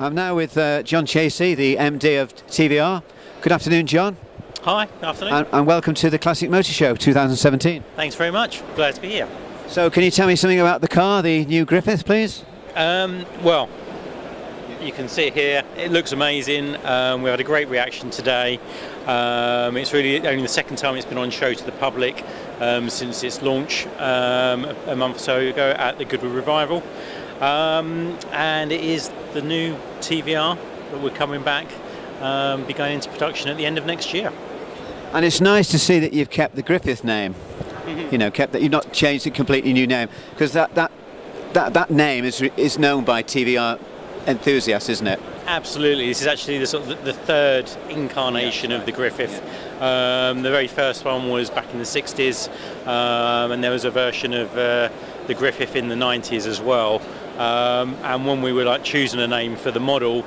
I'm now with John Chasey, the MD of TVR. Good afternoon, John. Hi, good afternoon. And welcome to the Classic Motor Show 2017. Thanks very much. Glad to be here. So, can you tell me something about the car, the new Griffith, please? Well, you can see it here. It looks amazing. We had a great reaction today. It's really only the second time it's been on show to the public since its launch a month or so ago at the Goodwood Revival. And it is the new TVR that we're coming back, be going into production at the end of next year. And it's nice to see that you've kept the Griffith name. You know, kept that, you've not changed a completely new name, because that name is known by TVR enthusiasts, isn't it? Absolutely. This is actually the third incarnation of the Griffith. The very first one was back in the 60s, and there was a version of the Griffith in the 90s as well. And when we were choosing a name for the model,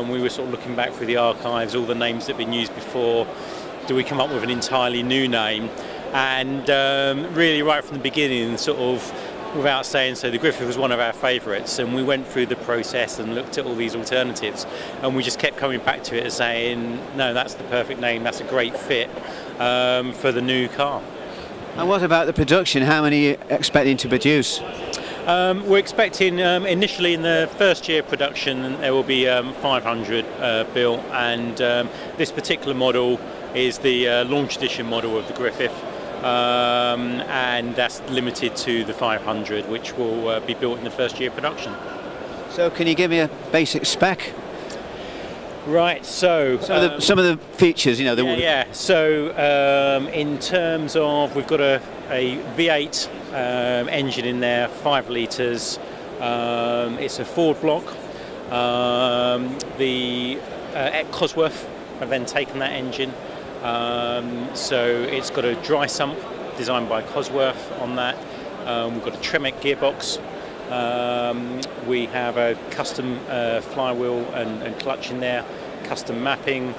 we were sort of looking back through the archives, all the names that have been used before. Do we come up with an entirely new name? And really, right from the beginning, sort of, without saying so, the Griffith was one of our favourites, and we went through the process and looked at all these alternatives, and we just kept coming back to it and saying, no, that's the perfect name, that's a great fit for the new car. And what about the production? How many are you expecting to produce? We're expecting initially in the first year of production there will be 500 built, and this particular model is the launch edition model of the Griffith. And that's limited to the 500, which will be built in the first year of production. So can you give me a basic spec? Right, so some of the features, you know. So in terms of, we've got a V8 engine in there, 5 litres. It's a Ford block. At Cosworth have then taken that engine. So it's got a dry sump designed by Cosworth on that. We've got a Tremec gearbox. We have a custom flywheel and clutch in there, custom mapping,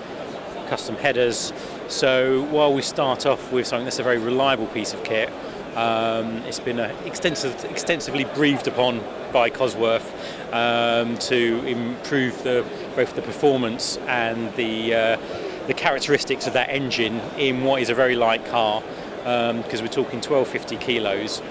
custom headers. So while we start off with something that's a very reliable piece of kit, it's been extensively breathed upon by Cosworth to improve both the performance and the characteristics of that engine in what is a very light car, because we're talking 1250 kilos.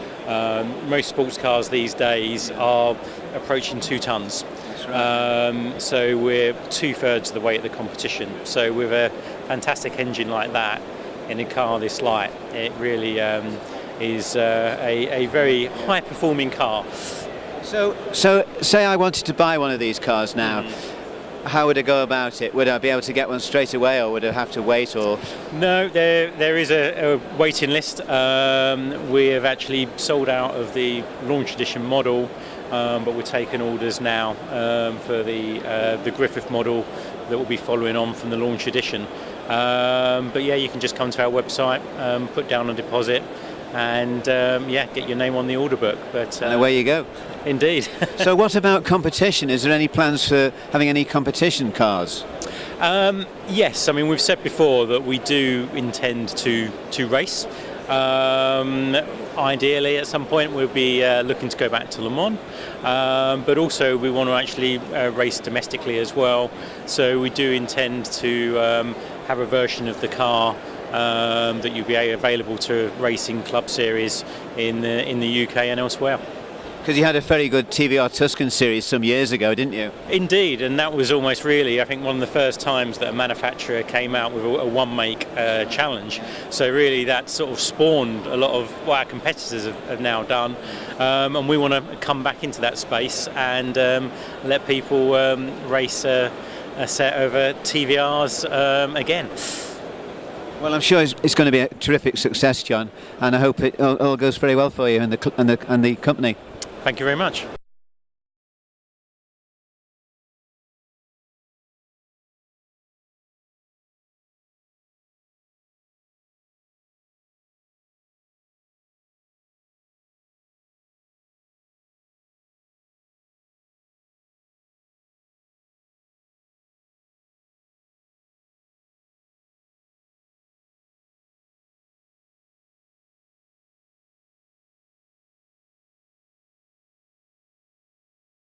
Most sports cars these days are approaching 2 tonnes. Right. So we're 2/3 of the weight of the competition. So with a fantastic engine like that in a car this light, it really is a very high performing car. So say I wanted to buy one of these cars now. How would I go about it? Would I be able to get one straight away, or would I have to wait? Or no, there is a waiting list. We have actually sold out of the launch edition model, but we're taking orders now for the Griffith model that will be following on from the launch edition. But yeah, you can just come to our website, put down a deposit, and get your name on the order book. But and away you go. Indeed. So what about competition? Is there any plans for having any competition cars? Yes, I mean, we've said before that we do intend to race. Ideally at some point we'll be looking to go back to Le Mans, but also we want to actually race domestically as well. So we do intend to have a version of the car that you'll be available to racing club series in the UK and elsewhere. Because you had a very good TVR Tuscan series some years ago, didn't you? Indeed, and that was almost really, I think, one of the first times that a manufacturer came out with a one-make challenge. So really that sort of spawned a lot of what our competitors have now done, and we want to come back into that space and let people race a set of TVRs again. Well, I'm sure it's going to be a terrific success, John, and I hope it all goes very well for you and the company. Thank you very much.